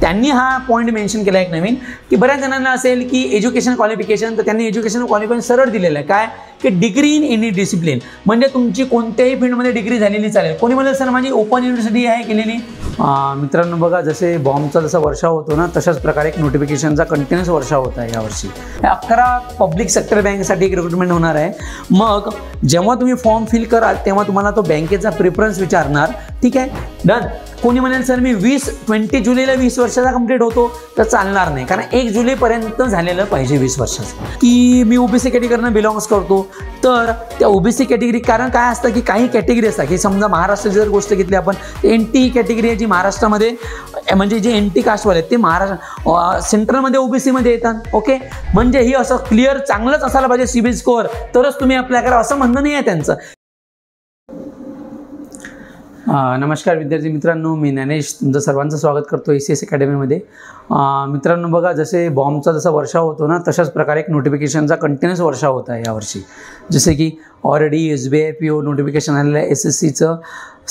त्यांनी हा point mention केला एक नवीन, की बऱ्याच जणांना असेल की एज्युकेशन क्वालिफिकेशन, तर त्यांनी एज्युकेशन क्वालिफिकेशन सरळ दिलेलं आहे. काय की डिग्री इन एनी डिसिप्लिन, म्हणजे तुमची कोणत्याही फील्डमध्ये डिग्री झालेली चालेल. कोणी म्हणेल सर माझी ओपन युनिव्हर्सिटी आहे केलेली. मित्रांनो बघा, जसे बॉम्बचा जसा वर्षाव होतो ना, तशाच प्रकारे एक नोटिफिकेशनचा कंटिन्युअस वर्षाव होता आहे यावर्षी. 11 पब्लिक सेक्टर बँकसाठी एक रिक्रुटमेंट होणार आहे. मग जेव्हा तुम्ही फॉर्म फिल कराल तेव्हा तुम्हाला तो बँकेचा प्रेफरन्स विचारणार. ठीक आहे, डन. कोणी म्हणेल सर मी 20 जुलैला 20 वर्षाचा कंप्लीट होतो, तर चालणार नाही, कारण 1 जुलैपर्यंत झालेलं पाहिजे 20 वर्षाचं. की मी ओबीसी कॅटेगरीनं बिलॉंग्स करतो, तर त्या ओबीसी कॅटेगरी, कारण काय असतं की काही कॅटेगरी असतात की समजा महाराष्ट्राची जर गोष्ट घेतली आपण, एनटी कॅटेगरी आहे जी महाराष्ट्रामध्ये, म्हणजे जे एनटी कास्टवाले आहेत ते महाराष्ट्र सेंट्रलमध्ये ओबीसीमध्ये येतात. ओके, म्हणजे ही असं क्लिअर चांगलंच असायला पाहिजे सिबिल स्कोअर, तरच तुम्ही अप्लाय करा असं म्हणणं नाही आहे त्यांचं. नमस्कार विद्यार्थी मित्रांनो, मी ज्ञानेश तुमचं सर्वांचं स्वागत करतो ACS अकॅडमीमध्ये. मित्रांनो बघा, जसे बॉम्बचा जसा वर्षाव होतो ना, तशाच प्रकारे एक नोटिफिकेशनचा कंटिन्युअस वर्षाव होता आहे यावर्षी. जसे की ऑलरेडी SBI PO नोटिफिकेशन आलेलं आहे, SSCचं,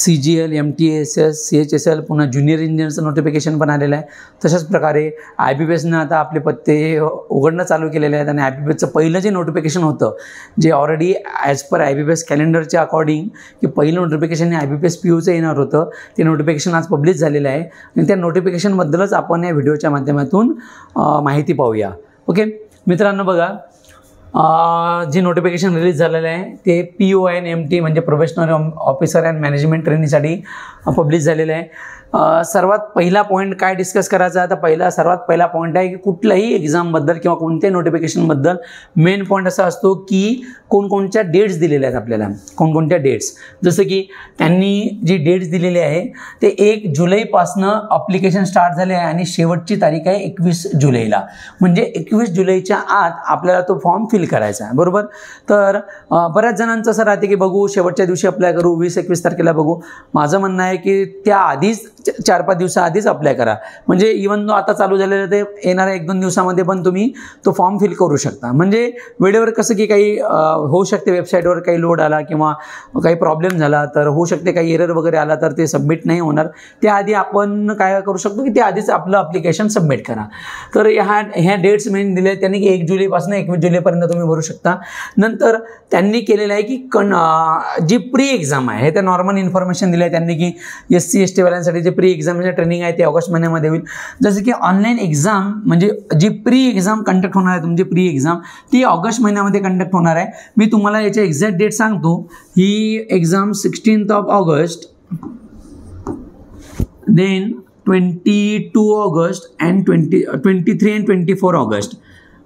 CGL, MTSS, CHSL, पुन्हा ज्युनियर इंजिनियरचं नोटिफिकेशन पण आलेलं आहे. तशाच प्रकारे IBPSनं आता आपले पत्ते उघडणं चालू केलेले आहेत. आणि IBPSचं पहिलं जे नोटिफिकेशन होतं, जे ऑलरेडी ॲज पर IBPS कॅलेंडरच्या अकॉर्डिंग की पहिलं नोटिफिकेशन हे IBPS POचं येणार होतं, ते नोटिफिकेशन आज पब्लिश झालेलं आहे. आणि त्या नोटिफिकेशनबद्दलच आपण या व्हिडिओच्या माध्यमातून माहिती पाहूया. ओके मित्रांनो बघा, जे नोटिफिकेशन रिलीज झालेलं आहे ते PONMT म्हणजे प्रोफेशनल ऑफिसर अँड मॅनेजमेंट ट्रेनिंगसाठी पब्लिश झालेलं आहे. सर्वात पहिला पॉईंट काय डिस्कस करायचा आहे, सर्वात पहिला पॉईंट आहे की कुठल्याही एक्झामबद्दल किंवा कोणत्याही नोटिफिकेशनबद्दल मेन पॉईंट असा असतो की कोणकोणत्या डेट्स दिलेल्या आहेत आपल्याला, कोणकोणत्या डेट्स. जसं की त्यांनी जी डेट्स दिलेली आहे ते 1 जुलैपासनं अप्लिकेशन स्टार्ट झाले आहे आणि शेवटची तारीख आहे 21 जुलैला. म्हणजे 21 जुलैच्या आत आपल्याला तो फॉर्म फिल करायचा आहे, बरोबर. तर बऱ्याच जणांचं असं राहते की बघू शेवटच्या दिवशी अप्लाय करू, 20-21 तारखेला बघू. माझं म्हणणं आहे की त्या आधीच 4-5 दिवसाआधीच अप्लाय करा. म्हणजे इवन तो आता चालू झालेलं ते येणाऱ्या 1-2 दिवसामध्ये पण तुम्ही तो फॉर्म फिल करू शकता. म्हणजे वेळेवर कसं की काही होऊ शकते, वेबसाईटवर काही लोड आला किंवा काही प्रॉब्लेम झाला तर होऊ शकते, काही एरर वगैरे आला तर ते सबमिट नाही होणार. त्याआधी आपण काय करू शकतो की त्याआधीच आपलं अप्लिकेशन सबमिट करा. तर ह्या डेट्स मेन दिले आहेत त्यांनी की 1 जुलैपासून 21 जुलैपर्यंत तुम्ही भरू शकता. नंतर त्यांनी केलेलं आहे की जी प्री एक्झाम आहे, हे त्या नॉर्मल इन्फॉर्मेशन दिलं आहे त्यांनी की SC ST वाल्यांसाठी जे प्री एक्झामचं ट्रेनिंग आहे ते ऑगस्ट महिन्यामध्ये होईल. जसं की ऑनलाईन एक्झाम म्हणजे जी प्री एक्झाम कंडक्ट होणार आहे, तुमची प्री एक्झाम ती ऑगस्ट महिन्यामध्ये कंडक्ट होणार आहे. मी तुम्हाला याचे एक्झॅक्ट डेट सांगतो. ही exam 16 August, then 22 August and 23 and 24 August.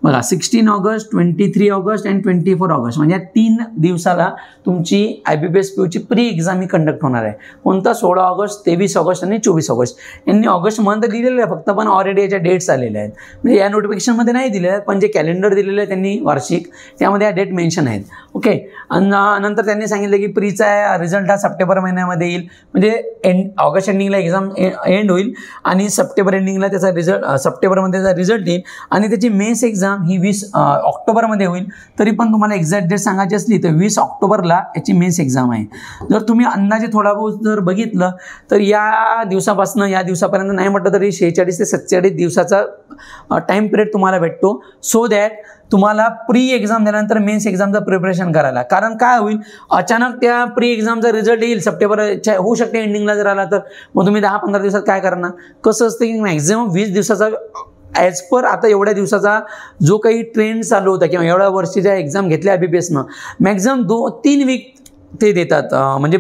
बघा, 16 ऑगस्ट, 23 ऑगस्ट अँड 24 ऑगस्ट म्हणजे 3 दिवसाला तुमची IBPS POची प्री एक्झाम ही कंडक्ट होणार आहे. कोणता? 16 ऑगस्ट, 23 ऑगस्ट आणि 24 ऑगस्ट. यांनी ऑगस्ट मंथ दिलेलं आहे फक्त, पण ऑलरेडी याच्या डेट्स आलेल्या आहेत. म्हणजे या नोटिफिकेशनमध्ये नाही दिलेलं आहे, पण जे कॅलेंडर दिलेलं आहे त्यांनी वार्षिक, त्यामध्ये या डेट मेन्शन आहेत. ओके, आणि नंतर त्यांनी सांगितलं की प्रीचा रिझल्ट हा सप्टेंबर महिन्यामध्ये येईल. म्हणजे ऑगस्ट एंडिंगला एक्झाम एंड होईल आणि सप्टेंबर एंडिंगला त्याचा रिझल्ट, सप्टेंबरमध्ये त्याचा रिझल्ट येईल. आणि त्याची मेन्स एक्झाम ही 20 ऑक्टोबरमध्ये होईल. तरी पण तुम्हाला एक्झॅक्ट डेट सांगायची असली तर 20 ऑक्टोबरला याची मेन्स एक्झाम आहे. जर तुम्ही अंदाजे थोडा बहुत जर बघितलं तर या दिवसापासून या दिवसापर्यंत नाही म्हटलं तरी 46 ते 47 दिवसाचा टाईम पिरियड तुम्हाला भेटतो. सो दॅट तुम्हाला प्री एक्झाम झाल्यानंतर मेन्स एक्झामचं प्रिपरेशन करायला. कारण काय होईल, अचानक त्या प्री एक्झामचा रिझल्ट येईल सप्टेंबरच्या, होऊ शकते एंडिंगला जर आला तर मग तुम्ही 10-15 दिवसात काय करणार. कसं असतं की मॅक्झिमम 20 दिवसाचा ॲज पर आता एवढ्या दिवसाचा जो काही ट्रेंड चालू होता किंवा एवढ्या वर्षीच्या एक्झाम घेतल्या IBPSनं, मॅक्झिमम 2-3 वीक ते देतात. म्हणजे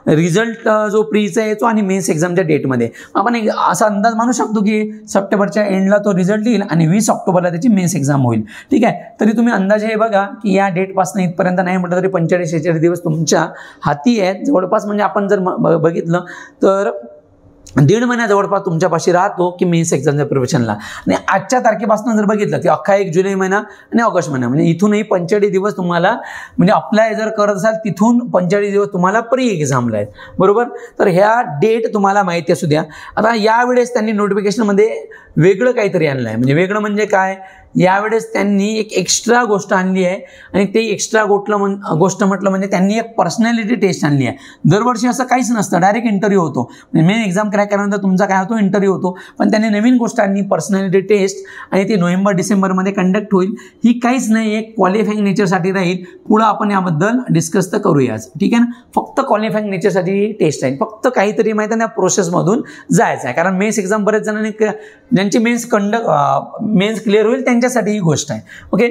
रिझल्ट जो प्रीचा येतो आणि मेन्स एक्झामच्या डेटमध्ये आपण एक असा अंदाज मानू शकतो की सप्टेंबरच्या एंडला तो रिझल्ट येईल आणि 20 ऑक्टोबरला त्याची मेन्स एक्झाम होईल. ठीक आहे, तरी तुम्ही अंदाजे हे बघा की या डेटपासून इथपर्यंत नाही म्हटलं तरी 45-46 दिवस तुमच्या हाती आहेत जवळपास. म्हणजे आपण जर बघितलं तर 1.5 महिना जवळपास तुमच्यापाशी राहतो की मेन्स एक्झामच्या प्रिपरेशनला. आणि आजच्या तारखेपासून जर बघितलं की अख्खा 1 जुलै महिना आणि ऑगस्ट महिना, म्हणजे इथूनही 45 दिवस तुम्हाला, म्हणजे अप्लाय जर करत असाल तिथून 45 दिवस तुम्हाला प्री एक्झामला आहेत, बरोबर. तर ह्या डेट तुम्हाला माहिती असू द्या. आता यावेळेस त्यांनी नोटिफिकेशनमध्ये वेगळं काहीतरी आणलं आहे. म्हणजे वेगळं म्हणजे काय यावेळेस त्यांनी एक एक्स्ट्रा गोष्ट आणली आहे आणि ते एक्स्ट्रा गोष्ट म्हटलं म्हणजे त्यांनी एक पर्सनॅलिटी टेस्ट आणली आहे. दरवर्षी असं काहीच नसतं, डायरेक्ट इंटरव्ह्यू होतो. मेन एक्झाम क्रॅक केल्यानंतर तुमचा काय होतो, इंटरव्ह्यू होतो. पण त्यांनी नवीन गोष्ट आणली पर्सनॅलिटी टेस्ट आणि ती नोव्हेंबर-डिसेंबरमध्ये कंडक्ट होईल. ही काहीच नाही, एक क्वालिफाईंग नेचरसाठी राहील. पुढं आपण याबद्दल डिस्कस तर करूयाच, ठीक आहे ना. फक्त क्वालिफाईंग नेचरसाठी टेस्ट आहे, फक्त काहीतरी माहिती आहे ना प्रोसेसमधून जायचं आहे. कारण मेन्स एक्झाम बरेच जणांनी ज्यांची मेन्स क्लिअर होईल त्यांच्यासाठी ही गोष्ट आहे. ओके,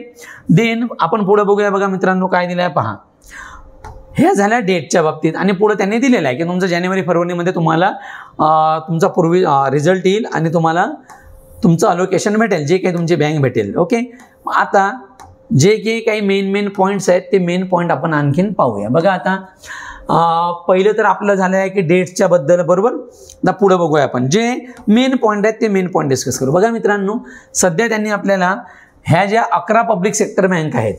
देन आपण पुढे बघूया. बघा मित्रांनो काय दिलं आहे पहा. हे झाल्या डेटच्या बाबतीत आणि पुढे त्यांनी दिलेलं आहे की तुमचं जानेवारी-फरवरीमध्ये तुम्हाला तुमचा पूर्वी रिझल्ट येईल आणि तुम्हाला तुमचं अलोकेशन भेटेल, जे काही तुमची बँक भेटेल. ओके, आता जे काही मेन पॉईंट्स आहेत ते मेन पॉईंट आपण आणखीन पाहूया. बघा आता पहिलं तर आपलं झालं आहे की डेट्सच्या बद्दल, बरोबर. आता पुढे बघूया आपण जे मेन पॉईंट आहेत ते मेन पॉईंट डिस्कस करू. बघा मित्रांनो, सध्या त्यांनी आपल्याला ह्या ज्या 11 पब्लिक सेक्टर बँक आहेत,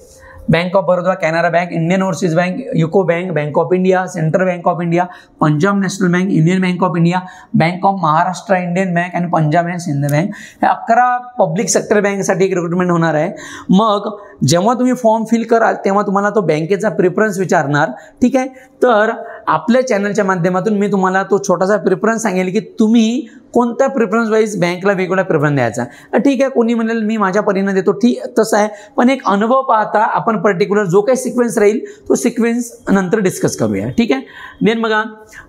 bank of Baroda, Canara bank, Indian overseas bank, UCO bank, bank of India, central bank of India, Punjab national bank, union bank of India, bank of Maharashtra, Indian bank आणि पंजाब अँड सिंध बँक, ह्या 11 पब्लिक सेक्टर बँकसाठी एक recruitment होणार आहे. मग जेव्हा तुम्ही form fill कराल तेव्हा तुम्हाला तो बँकेचा प्रेफरन्स विचारणार, ठीक आहे. तर आपल्या चॅनलच्या माध्यमातून मी तुम्हाला तो छोटासा प्रेफरन्स सांगेल की तुम्ही कोणत्या प्रेफरन्स वाईज बँकला वेगवेगळा प्रेफरन्स द्यायचा. ठीक आहे, कोणी म्हणेल मी माझ्या परीने देतो, ठीक तसं आहे. पण एक अनुभव पाहता आपण पर्टिक्युलर जो काही सिक्वेन्स राहील तो सिक्वेन्स नंतर डिस्कस करूया, ठीक आहे. देन बघा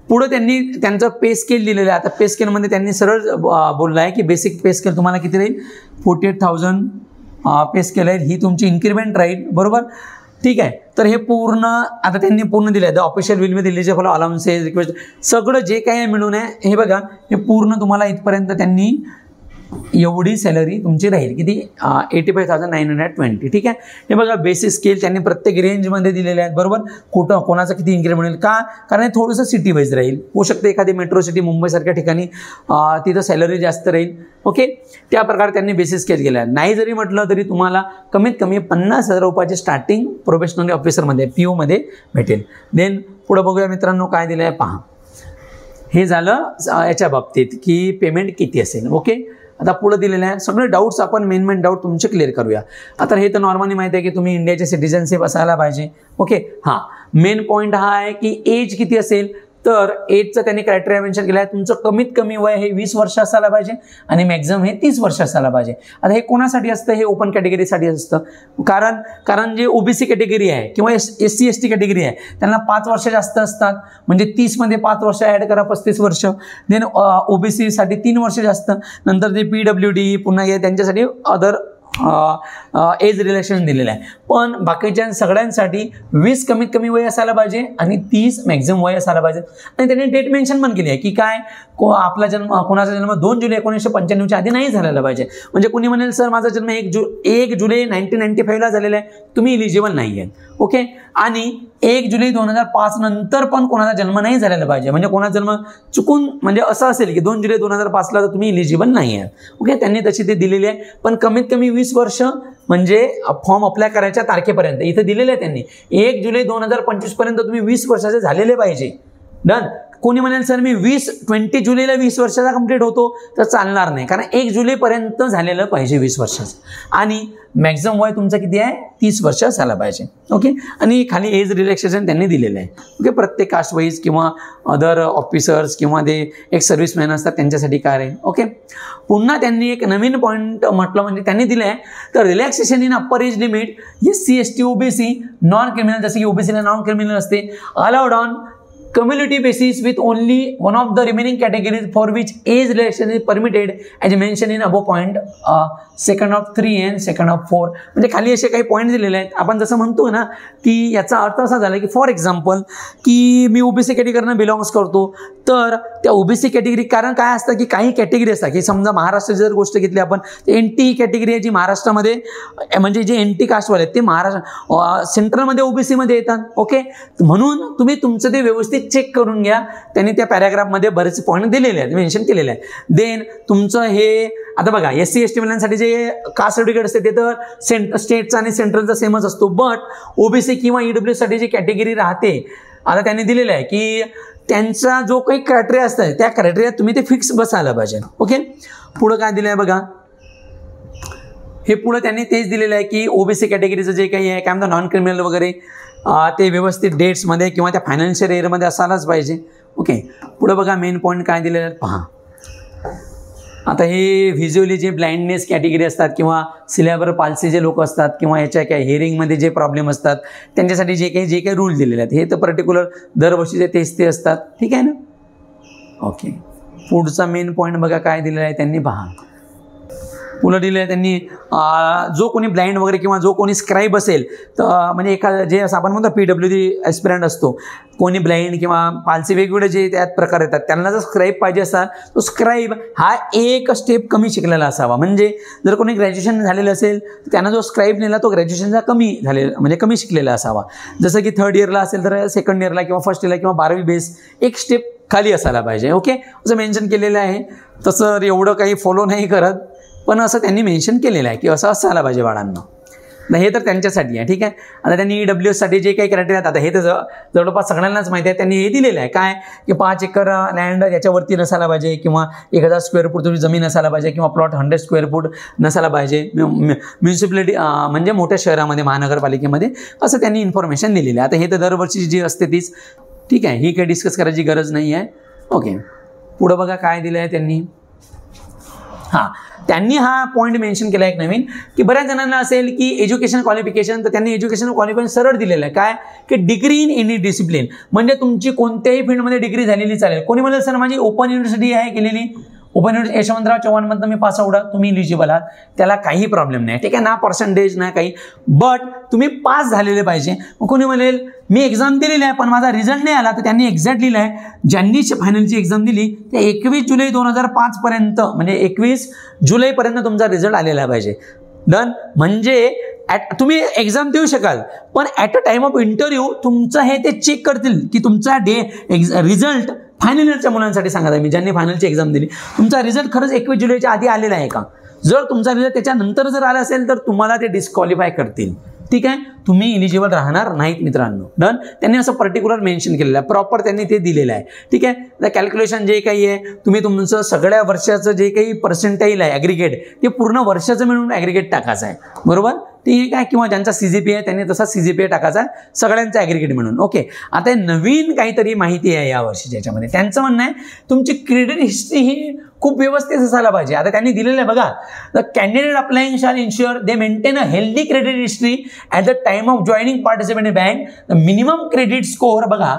पुढे त्यांनी त्यांचं पे स्केल दिलेलं आहे. आता पे स्केलमध्ये त्यांनी सरळ बोललं आहे की बेसिक पे स्केल तुम्हाला किती राहील, 48,000 पे स्केल आहे. ही तुमची इन्क्रीमेंट राहील, बरोबर, ठीक आहे. तर हे पूर्ण आता त्यांनी पूर्ण दिलं आहे. द ऑफिशियल विल मध्ये दिले फॉलो अलाउन्सेस रिक्वेस्ट सगळं जे काही मिळून आहे हे बघा, हे पूर्ण तुम्हाला इथपर्यंत त्यांनी एवढी सॅलरी तुमची राहील किती, 85,920, ठीक आहे. हे बघा बेसिक स्केल त्यांनी प्रत्येक रेंजमध्ये दिलेले आहेत, बरोबर. कुठं कोणाचं किती इन्क्रीमेंट होईल का, कारण हे थोडंसं सिटी वाईज राहील. होऊ शकतं एखादी मेट्रो सिटी मुंबईसारख्या ठिकाणी तिथं सॅलरी जास्त राहील. ओके, त्या प्रकारे त्यांनी बेसिक स्केल केला आहे. नाही जरी म्हटलं तरी तुम्हाला कमीत कमी 50,000 रुपयाचे स्टार्टिंग प्रोफेशनल ऑफिसरमध्ये PO मध्ये भेटेल. देन पुढे बघूया मित्रांनो काय दिलं आहे पहा. हे झालं याच्या बाबतीत की पेमेंट किती असेल. ओके, आता पुढे दिलेलं आहे सगळे डाऊट्स आपण मेन डाऊट तुमचे क्लिअर करूया. आता हे तर नॉर्मली माहिती आहे की तुम्ही इंडियाचे सिटिझनशिप असायला पाहिजे. ओके, हां, मेन पॉईंट हा आहे की एज किती असेल. तर एजचं त्यांनी क्रायटेरिया मेन्शन केलं आहे. तुमचं कमीत कमी वय हे 20 वर्ष असायला पाहिजे आणि मॅक्झिमम हे 30 वर्ष असायला पाहिजे. आता हे कोणासाठी असतं, हे ओपन कॅटेगरीसाठी असतं. कारण जे OBC कॅटेगरी आहे किंवा SC ST कॅटेगरी आहे त्यांना 5 वर्ष जास्त असतात, म्हणजे 30मध्ये 5 वर्ष ॲड करा, 35 वर्ष. देन OBC साठी 3 वर्ष जास्त. नंतर ते PWD पुन्हा हे त्यांच्यासाठी अदर एज रिलेक्शन दिलेलं आहे. पण बाकीच्या सगळ्यांसाठी 20 कमीत कमी वय असायला पाहिजे आणि 30 मॅक्झिमम वय असायला पाहिजे. आणि त्यांनी डेट मेन्शन पण केली आहे की काय आपला जन्म, कोणाचा जन्म 2 जुलै 1995च्या आधी नाही झालेला पाहिजे. म्हणजे कोणी म्हणेल सर माझा जन्म 1 जुलै 1995ला झालेला आहे, तुम्ही इलिजिबल नाही आहे. ओके, आणि 1 जुलै 2005 नंतर पण कोणाचा जन्म नाही झालेला पाहिजे. म्हणजे कोणाचा जन्म चुकून म्हणजे असं असेल की 2 जुलै 2005ला तर तुम्ही इलिजिबल नाही आहे. ओके, त्यांनी तशी ते दिलेली आहे. पण कमीत कमी 20 वर्ष म्हणजे फॉर्म अप्लाय करायच्या तारखेपर्यंत इथे दिलेले आहे त्यांनी. 1 जुलै 2025 पर्यंत तुम्ही 20 वर्षाचे झालेले पाहिजे. डन. कोणी म्हणेल सर मी 20 जुलैला 20 वर्षाचा कंप्लीट होतो, तर चालणार नाही. कारण 1 जुलैपर्यंत झालेलं पाहिजे 20 वर्षाचं. आणि मॅक्झिमम वय तुमचं किती आहे, 30 वर्ष असायला पाहिजे. ओके, आणि खाली एज रिलॅक्सेशन त्यांनी दिलेलं आहे. ओके, प्रत्येक कास्ट वाईज किंवा अदर ऑफिसर्स किंवा ते एक सर्व्हिसमॅन असतात त्यांच्यासाठी काय राहील. ओके, पुन्हा त्यांनी एक नवीन पॉईंट म्हटलं म्हणजे त्यांनी दिलं आहे तर relaxation in upper age limit SC ST OBC non criminal, जसं की OBCला नॉन क्रिमिनल असते, allowed on cumulative basis with only one of the remaining categories for which age relaxation is permitted as mentioned in above point, second of 3 and second of 4. म्हणजे खाली असे काही point दिलेले आहेत. आपण जसं म्हणतो ना की याचा अर्थ असा झाला की फॉर एक्झाम्पल की मी OBC कॅटेगरीनं बिलॉंग्स करतो, तर त्या OBC कॅटेगरी कारण काय असतं की काही कॅटेगरी असतात की समजा महाराष्ट्राची जर गोष्ट घेतली आपण तर NT ही कॅटेगरी आहे जी महाराष्ट्रामध्ये म्हणजे जे NT कास्टवाले आहेत ते महाराष्ट्र सेंट्रलमध्ये OBC मध्ये येतात. ओके, म्हणून तुम्ही तुमचं ते व्यवस्थित चेक करून घ्या. त्यांनी त्या पॅराग्राफमध्ये बरेच पॉईंट दिलेले आहेत, मेन्शन केलेले आहेत. देन तुमचं हे आता बघा SC ST मुलांसाठी जे कास्ट सर्टिफिकेट असते ते तर स्टेटचा आणि सेंट्रलचा सेमच असतो. बट OBC किंवा EW साठी जी कॅटेगरी राहते आता त्यांनी दिलेलं आहे की त्यांचा जो काही क्रायटेरिया असतात त्या क्रायटेरिया तुम्ही ते फिक्स बसायला पाहिजे. ओके, पुढं काय दिलं आहे बघा, हे पुढे त्यांनी तेच दिलेलं आहे की ओबीसी कॅटेगरीचं जे काही आहे काय म्हणतात नॉन क्रिमिनल वगैरे ते व्यवस्थित डेट्समध्ये किंवा त्या फायनान्शियल इयरमध्ये असायलाच पाहिजे. ओके, पुढे बघा मेन पॉईंट काय दिलेले आहेत पहा. आता हे व्हिज्युअली जे ब्लाइंडनेस कॅटेगरी असतात किंवा सिलेबर पाल्सी जे लोक असतात किंवा याच्या काय हिअरिंगमध्ये जे प्रॉब्लेम असतात त्यांच्यासाठी जे काही रूल दिलेले आहेत हे तर पर्टिक्युलर दरवर्षीचे तेच ते असतात. ठीक आहे ना. ओके, पुढचा मेन पॉईंट बघा काय दिलेला आहे त्यांनी पहा. पुढं दिलेलं आहे त्यांनी जो कोणी ब्लाइंड वगैरे किंवा जो कोणी स्क्राईब असेल तर म्हणजे एखादा जे असं आपण म्हणतो PWD ॲस्पिरंट असतो, कोणी ब्लाइंड किंवा पाल्सी वेगवेगळे जे त्यात प्रकार येतात त्यांना जर स्क्राईब पाहिजे असतात तो स्क्राईब हा एक स्टेप कमी शिकलेला असावा. म्हणजे जर कोणी ग्रॅज्युएशन झालेलं असेल तर त्यांना जो स्क्राईब नेला तो ग्रॅज्युएशनचा कमी झालेला म्हणजे कमी शिकलेला असावा. जसं की 3rd इयरला असेल तर 2nd इयरला किंवा 1st इयरला किंवा 12वी बेस एक स्टेप खाली असायला पाहिजे. ओके, असं मेन्शन केलेलं आहे. तसं एवढं काही फॉलो नाही करत पण असं त्यांनी मेन्शन केलेलं आहे की असं असायला पाहिजे बाळांना. हे तर त्यांच्यासाठी आहे. ठीक आहे. आता त्यांनी EWSसाठी जे काही क्रायटेरिया आता हे तर जवळपास सगळ्यांनाच माहिती आहे. त्यांनी हे दिलेलं आहे काय की 5 एकर लँड याच्यावरती नसायला पाहिजे किंवा 1000 स्क्वेअर फूट तुमची जमीन असायला पाहिजे किंवा प्लॉट 100 स्क्वेअर फूट नसायला पाहिजे म्युन्सिपॅलिटी म्हणजे मोठ्या शहरामध्ये महानगरपालिकेमध्ये असं त्यांनी इन्फॉर्मेशन दिलेली आहे. आता हे तर दरवर्षी जी असते तीच. ठीक आहे, ही काही डिस्कस करायची गरज नाही आहे. ओके, पुढं बघा काय दिलं आहे त्यांनी. त्यांनी हा पॉईंट मेन्शन केला एक नवीन की बऱ्याच जणांना असेल की एज्युकेशन क्वालिफिकेशन, तर त्यांनी एज्युकेशन क्वालिफिकेशन सरळ दिलेलं आहे काय की डिग्री इन एनी डिसिप्लिन. म्हणजे तुमची कोणत्याही फील्डमध्ये डिग्री झालेली चालेल. कोणी म्हणेल सर माझी ओपन युनिव्हर्सिटी आहे केलेली, ओपन युनिव्हर्सिटी यशवंतराव चव्हाणमधनं मी पास आउट, तुम्ही इलिजिबल आहात, त्याला काही प्रॉब्लेम नाही. ठीक आहे ना, पर्सेंटेज ना काही, बट तुम्ही पास झालेले पाहिजे. मग कोणी म्हणेल मी एक्झाम दिलेली आहे पण माझा रिझल्ट नाही आला, तर त्यांनी एक्झॅक्ट लिहिलं आहे ज्यांनी फायनलची एक्झाम दिली ते 21 जुलै 2005 पर्यंत म्हणजे 21 जुलैपर्यंत तुमचा रिझल्ट आलेला पाहिजे. डन. म्हणजे तुम्ही एक्झाम देऊ शकाल पण at a time of interview तुमचं हे ते चेक करतील की तुमचा रिझल्ट फायनल इयरच्या मुलांसाठी सांगत आहे मी ज्यांनी फायनलची एक्झाम दिली, तुमचा रिझल्ट खरंच 21 जुलैच्या आधी आलेला आहे का. जर तुमचा रिझल्ट त्याच्यानंतर जर आला असेल तर तुम्हाला ते डिस्क्वालिफाय करतील. ठीक आहे, तुम्ही इलिजिबल राहणार नाहीत मित्रांनो. डन. त्यांनी असं पर्टिक्युलर मेन्शन केलेलं आहे, प्रॉपर त्यांनी ते दिलेलं आहे. ठीक आहे, कॅल्क्युलेशन जे काही आहे तुम्ही तुमचं सगळ्या वर्षाचं जे काही पर्सेंटाईल आहे ॲग्रिगेट ते पूर्ण वर्षाचं मिळून ॲग्रिगेट टाकायचं आहे. बरोबर. ठीक आहे, किंवा ज्यांचा CGPA आहे त्यांनी तसा CGPA टाकायचा आहे सगळ्यांचा ॲग्रिगेट म्हणून. ओके, आता नवीन काहीतरी माहिती आहे या वर्षी ज्याच्यामध्ये त्यांचं म्हणणं आहे तुमची क्रेडिट हिस्ट्री ही खूप व्यवस्थित असायला पाहिजे. आता त्यांनी दिलेलं आहे बघा, the candidate applying shall ensure they maintain a healthy credit history at the time of joining participant bank. The minimum credit score बघा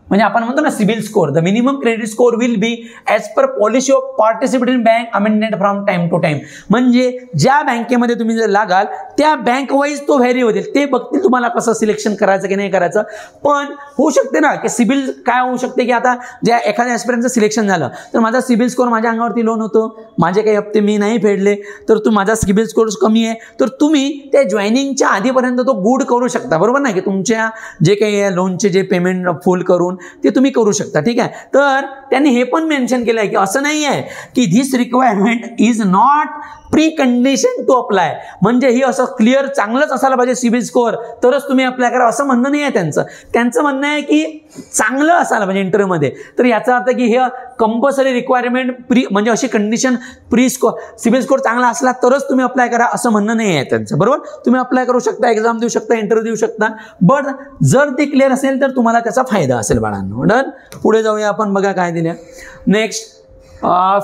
म्हणजे आपण म्हणतो ना CIBIL score, the minimum credit score will be as per policy of participant bank amended from time to time. म्हणजे ज्या बँकेमध्ये तुम्ही जर लागाल त्या बँक वाईज तो व्हॅरी होतील, ते बघतील तुम्हाला कसं सिलेक्शन करायचं की नाही करायचं. पण होऊ शकते ना की सिबिल काय होऊ शकते की आता ज्या एखाद्या ॲस्पिरंटचं सिलेक्शन झालं तर माझा सिबिल स्कोअर माझ्या अंगावरती लोन होतं, माझे काही हप्ते मी नाही फेडले तर माझा सिबिल स्कोअर कमी आहे, तर तुम्ही त्या जॉईनिंगच्या आधीपर्यंत तो गुड करू शकता. बरोबर ना, की तुमच्या जे काही लोनचे जे पेमेंट फुल करून ते तुम्ही करू शकता. ठीक आहे, तर त्यांनी हे पण मेन्शन केलं आहे की असं नाही आहे की this requirement is not precondition to apply. म्हणजे ही असं क्लिअर चांगलंच असायला पाहिजे सिबिल स्कोअर तरच तुम्ही अप्लाय करा असं म्हणणं नाही आहे त्यांचं. त्यांचं म्हणणं आहे की चांगलं असायला पाहिजे इंटरव्ह्यूमध्ये. तर याचा अर्थ की हे कंपल्सरी रिक्वायरमेंट प्री म्हणजे अशी कंडिशन प्री सिबिल स्कोअर चांगला असला तरच तुम्ही अप्लाय करा असं म्हणणं नाही आहे त्यांचं. बरोबर, तुम्ही अप्लाय करू शकता, एक्झाम देऊ शकता, इंटरव्ह्यू देऊ शकता, बट जर ते क्लिअर असेल तर तुम्हाला त्याचा फायदा असेल बाळांनो. डन. पुढे जाऊया आपण. बघा काय दिलं नेक्स्ट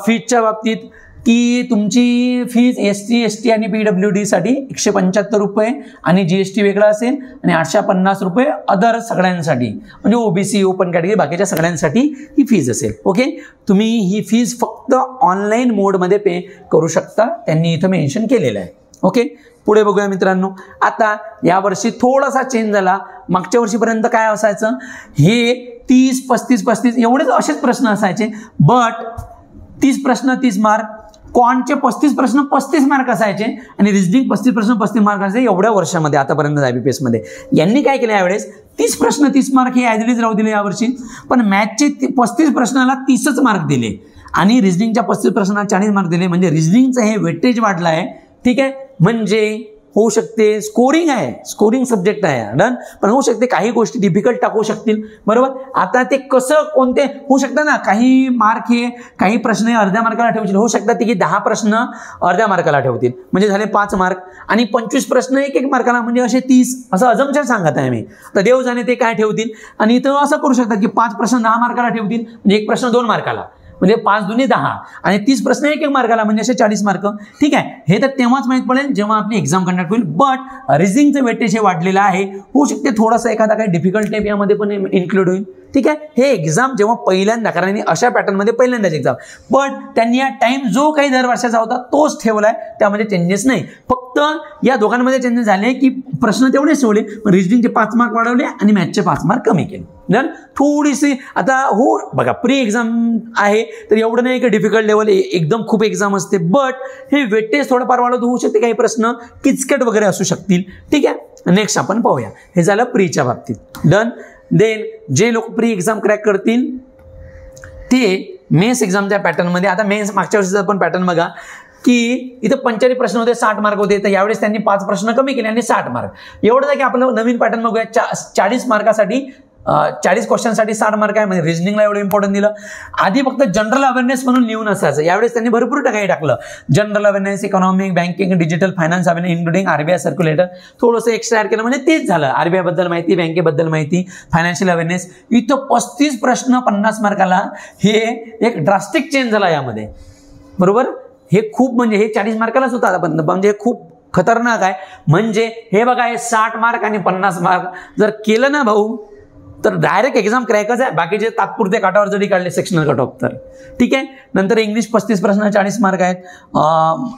फीजच्या बाबतीत की तुमची फीज ST आणि PWD साठी 175 रुपये आणि GST वेगळा असेल आणि 850 रुपये अदर सगळ्यांसाठी म्हणजे OBC ओपन कॅटेगरी बाकीच्या सगळ्यांसाठी ही फीज असेल. ओके, तुम्ही ही फीज फक्त ऑनलाईन मोडमध्ये पे करू शकता, त्यांनी इथं मेन्शन केलेलं आहे. ओके, पुढे बघूया मित्रांनो. आता यावर्षी थोडासा चेंज झाला. मागच्या वर्षीपर्यंत काय असायचं हे 30, 35, 35 एवढेच असेच प्रश्न असायचे, बट 30 प्रश्न 30 मार्क, क्वांटचे 35 प्रश्न 35 मार्क असायचे आणि रिजनिंग 35 प्रश्न 35 मार्क असायचे एवढ्या वर्षामध्ये आतापर्यंत IBPS मध्ये. यांनी काय केलं यावेळेस 30 प्रश्न 30 मार्क हे ॲज इट इज राहू दिले यावर्षी, पण मॅथचे 35 प्रश्नाला 30च मार्क दिले आणि रिजनिंगच्या 35 प्रश्नाला 40 मार्क दिले. म्हणजे रिजनिंगचं हे वेटेज वाढलं आहे. ठीक आहे, म्हणजे होऊ शकते स्कोरिंग आहे, स्कोरिंग सब्जेक्ट आहे डन, पण होऊ शकते काही गोष्टी डिफिकल्ट टाकू शकतील बरोबर. आता ते कसं कोणते होऊ शकतं ना, काही मार्क हे काही प्रश्न अर्ध्या मार्काला ठेवतील, होऊ शकतात की 10 प्रश्न अर्ध्या मार्काला ठेवतील म्हणजे झाले 5 मार्क आणि 25 प्रश्न एक मार्काला म्हणजे असे 30 असं अजम्पशन सांगत आहे मी. तर देव जाणे ते काय ठेवतील. आणि इथं असं करू शकतात की 5 प्रश्न 10 मार्काला ठेवतील म्हणजे एक प्रश्न 2 मार्काला म्हणजे 5 दुनी 10 आणि 30 प्रश्न एक मार्काला म्हणजे असे 40 मार्क. ठीक आहे, हे तर तेव्हाच माहीत पडेल जेव्हा आपली एक्झाम कंडक्ट होईल. बट रिझनिंगचं वेटेज हे वाढलेलं आहे, होऊ शकते थोडासा एखादा काही डिफिकल्ट टाईप यामध्ये पण इन्क्लूड होईल. ठीक आहे, हे एक्झाम जेव्हा पहिल्यांदा, कारण अशा पॅटर्नमध्ये पहिल्यांदाच एक्झाम, पण त्यांनी या टाइम जो काही दर वर्षाचा होता तोच ठेवलाय, त्यामध्ये चेंजेस नाही. फक्त या दोघांमध्ये चेंजेस झाले की प्रश्न तेवढेच ठेवले, रिझनिंगचे 5 मार्क वाढवले आणि मॅथचे 5 मार्क कमी केले. तर थोडीशी आता हो बघा प्री एक्झाम आहे तर एवढं नाही की डिफिकल्ट लेवल एकदम खूप एक्झाम असते, बट हे वेटेज थोडंफार वाढवत होऊ शकते, काही प्रश्न किचकट वगैरे असू शकतील. ठीक आहे, नेक्स्ट आपण पाहूया. हे झालं प्रीच्या बाबतीत डन. देन जे लोक प्री एक्झाम क्रॅक करतील ते मेन्स एक्झामच्या पॅटर्नमध्ये, आता मेन्स मागच्या वर्षीचा पण पॅटर्न बघा की इथं 45 प्रश्न होते, 60 मार्क होते, तर यावेळेस त्यांनी 5 प्रश्न कमी केले आणि 60 मार्क. एवढं की आपलं नवीन पॅटर्न बघूया. 40 मार्कासाठी 40 क्वेश्चनसाठी 60 मार्क आहे, म्हणजे रिजनिंगला एवढं इम्पॉर्टंट दिलं. आधी फक्त जनरल अवेअरनेस म्हणून लिहून असायचं, यावेळेस त्यांनी भरपूर काही टाकलं. General awareness, economic, banking, digital finance awareness including RBI circulatory थोडंसं एक्स्ट्रा ॲड केलं म्हणजे तेच झालं. आरबीआय बद्दल माहिती, बँकेबद्दल माहिती, फायनान्शियल अवेअरनेस. इथं 35 प्रश्न 50 मार्काला, हे एक ड्रास्टिक चेंज झाला यामध्ये बरोबर. हे खूप म्हणजे हे 40 मार्कालाच होता आता, म्हणजे खूप खतरनाक आहे. म्हणजे हे बघा, हे 60 मार्क आणि 50 मार्क जर केलं ना भाऊ तर डायरेक्ट एक्झाम क्रॅकच आहे. बाकीचे तात्पुरते काटावर जरी काढले सेक्शनल कट ऑफ तर ठीक आहे. नंतर इंग्लिश 35 प्रश्न 40 मार्क आहेत.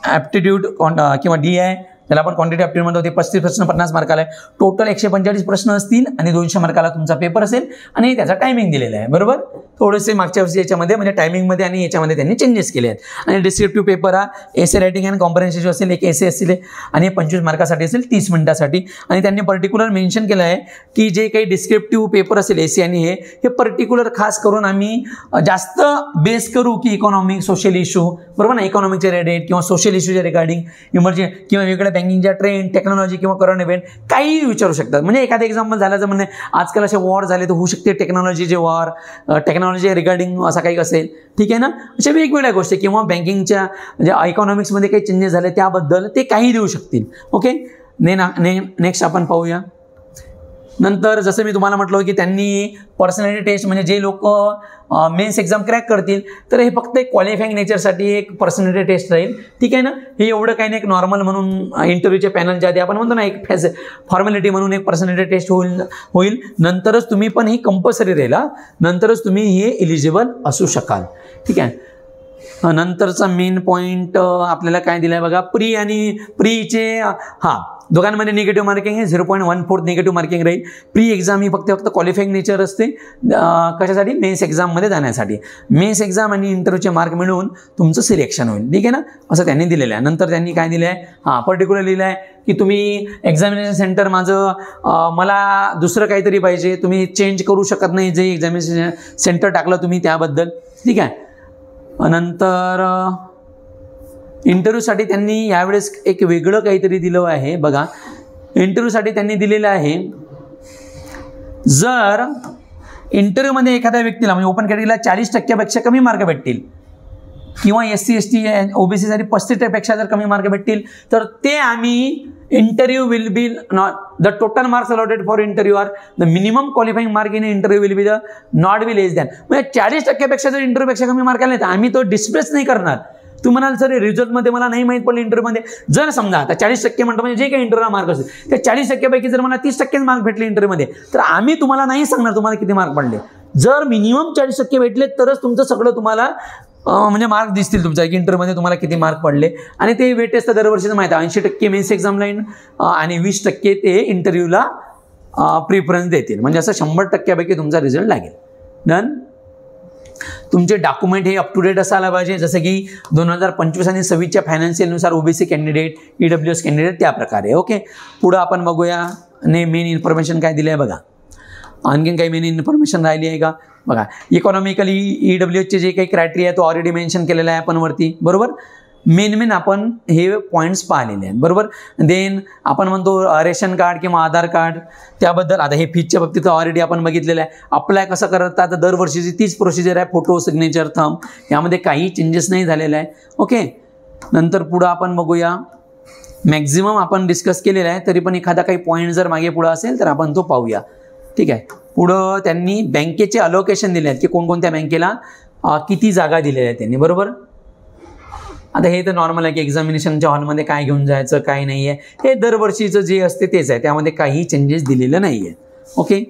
ॲप्टिट्यूड किंवा डी आहे त्याला आपण क्वांटिटी ॲप्टिट्यूड म्हणतो, ते 35 प्रश्न 50 मार्काला आहे. टोटल 145 प्रश्न असतील आणि 200 मार्काला तुमचा पेपर असेल आणि त्याचा टायमिंग दिलेला आहे बरोबर. थोडेसे मागच्या वर्षी याच्यामध्ये म्हणजे टायमिंगमध्ये आणि याच्यामध्ये त्यांनी चेंजेस केले आहेत. आणि डिस्क्रिप्टिव्ह पेपर हा एसे रायटिंग अँड कॉम्प्रिहेन्सिव्ह असेल, एक एसे असेल आणि 25 मार्कासाठी असेल 30 मिनिटासाठी. आणि त्यांनी पर्टिक्युलर मेन्शन केलं आहे की जे काही डिस्क्रिप्टिव्ह पेपर असेल एसे आणि हे पर्टिक्युलर खास करून आम्ही जास्त बेस करू की इकॉनॉमिक सोशल इश्यू बरोबर ना, इकॉनॉमिकचे रिलेटेड किंवा सोशल इश्यूच्या रिगार्डिंग इमर्जन्सी किंवा वेगळ्या बँकिंगच्या ट्रेंड, टेक्नॉलॉजी किंवा करंट इव्हेंट काही विचारू शकतात. म्हणजे एखादं एक्झाम्पल झाल्याचं म्हणणे आजकाल असे वॉर झाले तर होऊ शकते टेक्नॉलॉजीचे वॉर, टेक्नॉलॉजी रिगार्डिंग असा काही असेल. ठीक आहे ना, अशा वेगवेगळ्या गोष्टी किंवा बँकिंगच्या म्हणजे इकॉनॉमिक्समध्ये काही चेंजेस झाले त्याबद्दल ते काही देऊ शकतील. ओके, नेक्स्ट आपण पाहूया. नंतर जसं मी तुम्हाला म्हटलं की त्यांनी पर्सनॅलिटी टेस्ट म्हणजे जे लोक मेन्स एक्झाम क्रॅक करतील तर हे फक्त एक क्वालिफाईंग नेचरसाठी एक पर्सनॅलिटी टेस्ट राहील. ठीक आहे ना, हे एवढं काही नाही, एक नॉर्मल म्हणून इंटरव्ह्यूचे पॅनल ज्या आपण म्हणतो ना एक फॉर्मॅलिटी म्हणून एक पर्सनॅलिटी टेस्ट होईल. नंतरच तुम्ही पण ही कंपल्सरी राहील, नंतरच तुम्ही हे एलिजिबल असू शकाल. ठीक आहे. नंतरचा मेन पॉईंट आपल्याला काय दिला आहे बघा, प्री आणि प्रीचे दोघांमध्ये निगेटिव्ह मार्किंग आहे, 0.14 निगेटिव्ह मार्किंग राहील. प्री एक्झाम ही फक्त फायनाईंग नेचर असते कशासाठी, मेन्स एक्झाममध्ये जाण्यासाठी. मेन्स एक्झाम आणि इंटरव्ह्यूचे मार्क मिळून तुमचं सिलेक्शन होईल. ठीक आहे ना, असं त्यांनी दिलेलं आहे. नंतर त्यांनी काय दिलं आहे, पर्टिक्युलर लिहिलं आहे की तुम्ही एक्झामिनेशन सेंटर माझं मला दुसरं काहीतरी पाहिजे, तुम्ही चेंज करू शकत नाही जे एक्झामिनेशन सेंटर टाकलं तुम्ही त्याबद्दल. ठीक आहे. नंतर इंटरव्ह्यूसाठी त्यांनी यावेळेस एक वेगळं काहीतरी दिलं आहे बघा. इंटरव्ह्यूसाठी त्यांनी दिलेलं आहे, जर इंटरव्ह्यूमध्ये एखाद्या व्यक्तीला म्हणजे ओपन कॅटेगरीला 40% कमी मार्क भेटतील किंवा SC ST OBC साठी 35% जर कमी मार्क भेटतील तर ते आम्ही interview will be not the total marks allotted for interview are the minimum qualifying mark in interview will be the not be less than. म्हणजे 40% जर इंटरव्ह्यूपेक्षा कमी मार्क आले तर आम्ही तो डिस्प्लेस नाही करणार. तू म्हणाल सर रिझल्टमध्ये मला नाही माहीत पडलं इंटरव्ह्यूमध्ये, जर समजा आता 40% म्हणतो म्हणजे जे काही इंटरव्ह्यूला मार्क असेल त्या 40% पैकी जर मला 30% मार्क भेटले इंटरव्ह्यूमध्ये तर आम्ही तुम्हाला नाही सांगणार तुम्हाला किती मार्क पडले. जर मिनिमम 40% भेटले तरच तुमचं सगळं तुम्हाला म्हणजे मार्क दिसतील तुमच्या की इंटरव्ह्यूमध्ये तुम्हाला किती मार्क पडले. आणि ते वेटेज तर दरवर्षीचं माहीत आहे, 80% मेन्स एक्झामला आणि 20% ते इंटरव्ह्यूला प्रिफरन्स देतील. म्हणजे असं 100% पैकी तुमचा रिझल्ट लागेल. डन. तुमचे डॉक्युमेंट हे अप टू डेट असायला पाहिजे, जसं की 2025 आणि 26च्या फायनान्शियलनुसार OBC कॅन्डिडेट, EWS कॅन्डिडेट त्या प्रकारे. ओके, पुढं आपण बघूया. आणि मेन इन्फॉर्मेशन काय दिलं आहे बघा, आणखीन काही मेन इन्फॉर्मेशन राहिली आहे का बघा. इकॉनॉमिकली EWSचे जे काही क्रायटेरिया आहे तो ऑलरेडी मेन्शन केलेला आहे आपण वरती बरोबर. मेन आपण हे पॉईंट्स पाहिलेले आहेत, बरोबर. देन आपण म्हणतो रेशन कार्ड किंवा आधार कार्ड, त्याबद्दल आता हे फीजच्या बाबतीत ऑलरेडी आपण बघितलेलं आहे. अप्लाय कसं करतात, आता दरवर्षीची तीच प्रोसिजर आहे, फोटो, सिग्नेचर, थंब, यामध्ये काही चेंजेस नाही झालेला आहे. ओके. नंतर पुढं आपण बघूया, मॅक्झिमम आपण डिस्कस केलेला आहे, तरी पण एखादा काही पॉईंट जर मागे पुढं असेल तर आपण तो पाहूया. ठीक आहे. पुढं त्यांनी बँकेचे अलोकेशन दिले आहेत की कोणकोणत्या बँकेला किती जागा दिलेल्या आहेत त्यांनी, बरोबर. आता हे तर नॉर्मल आहे की एक्झामिनेशनच्या हॉलमध्ये काय घेऊन जायचं काय नाही आहे, हे दरवर्षीचं जे असते तेच आहे, त्यामध्ये काही चेंजेस दिलेलं नाही आहे. ओके.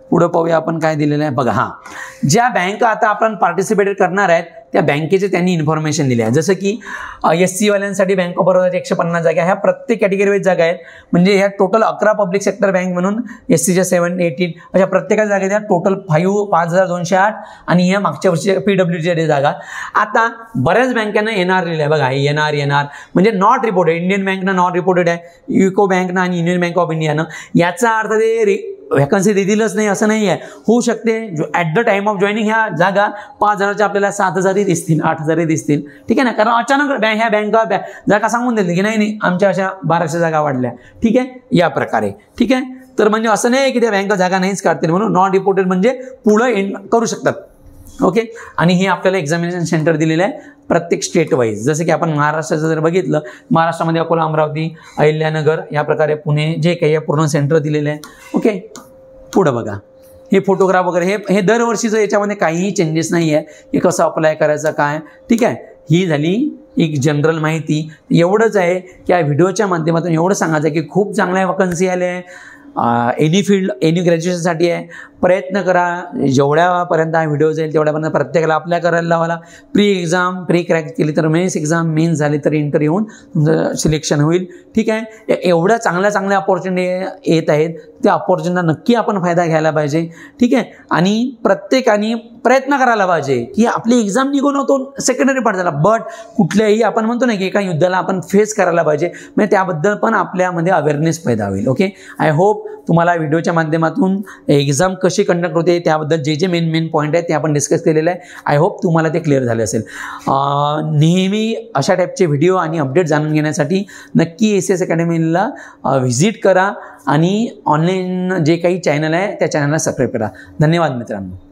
पुढं पाहूया आपण काय दिलेलं आहे बघा. हां, ज्या बँका आता आपण पार्टिसिपेट करणार आहेत त्या बँकेचे त्यांनी इन्फॉर्मेशन दिले आहे. जसं की SC वाल्यांसाठी बँक ऑफ बरोडाच्या 150 जागा, ह्या प्रत्येक कॅटेगरीमध्ये जागा आहेत. म्हणजे ह्या टोटल 11 पब्लिक सेक्टर बँक म्हणून SCच्या 7, 18 अशा प्रत्येकाच्या जागा द्या. टोटल 5208 आणि ह्या मागच्या वर्षी PWCच्या जागा. आता बऱ्याच बँकांना NR लिहिलं आहे बघा, NR म्हणजे नॉट रिपोर्टेड. इंडियन बँकनं नॉट रिपोर्टेड आहे, युको बँकनं आणि युनियन बँक ऑफ इंडियानं. याचा अर्थ ते व्हॅकन्सी देतीलच नाही असं नाही आहे. होऊ शकते at the time of joining ह्या जागा 5000च्या आपल्याला 7000 दिसतील, 8000 दिसतील. ठीक आहे ना, कारण अचानक ह्या बँका जागा सांगून देतील की नाही आमच्या अशा 1200 जागा वाढल्या. ठीक आहे, या प्रकारे. ठीक आहे. तर म्हणजे असं नाही की त्या बँका जागा नाहीच काढतील, म्हणून नॉट रिपोर्टेड म्हणजे पुढं करू शकतात. ओके. आणि हे आपल्याला एक्झामिनेशन सेंटर दिलेलं आहे प्रत्येक स्टेट वाईज. जसं की आपण महाराष्ट्राचं जर बघितलं, महाराष्ट्रामध्ये अकोला, अमरावती, अहिल्यानगर, या प्रकारे पुणे, जे काही पूर्ण सेंटर दिलेले आहे. ओके. पुढं बघा, हे फोटोग्राफ वगैरे हे दरवर्षीचं, याच्यामध्ये काहीही चेंजेस नाही आहे की कसं अप्लाय करायचं काय. ठीक आहे. ही झाली एक जनरल माहिती. एवढंच आहे की या व्हिडिओच्या माध्यमातून एवढं सांगायचं आहे की खूप चांगल्या वॅकन्सी आल्या आहे. एनी फील्ड, एनी ग्रॅज्युएशनसाठी आहे. प्रयत्न करा, जेवढ्यापर्यंत हा व्हिडिओ जाईल तेवढ्यापर्यंत प्रत्येकाला अप्लाय करायला लावाला. प्री एक्झाम प्री क्रॅक केली तर मेन्स एक्झाम, मेन्स झाली तर इंटरव्ह्यू होऊन तुमचं सिलेक्शन होईल. ठीक आहे. एवढ्या चांगल्या अपॉर्च्युनिटी येत आहेत, त्या अपॉर्च्युनिटीचा नक्की आपण फायदा घ्यायला पाहिजे. ठीक आहे. आणि प्रत्येकाने प्रयत्न करायला पाहिजे की आपली एक्झाम निघून होतो सेकंडरी पार्ट झाला, बट कुठल्याही आपण म्हणतो ना की एका युद्धाला आपण फेस करायला पाहिजे, म्हणजे त्याबद्दल पण आपल्यामध्ये अवेअरनेस पैदा होईल. ओके. आय होप तुम्हाला व्हिडिओच्या माध्यमातून एक्झाम कशी कंडक्ट होते त्याबद्दल जे मेन पॉईंट आहेत ते आपण डिस्कस केलेलं आहे. आय होप तुम्हाला ते क्लिअर झाले असेल. नेहमी अशा टाईपचे व्हिडिओ आणि अपडेट जाणून घेण्यासाठी नक्की SS अकॅडमीला व्हिजिट करा आणि ऑनलाईन जे काही चॅनल आहे त्या चॅनलला सबस्क्राईब करा. धन्यवाद मित्रांनो.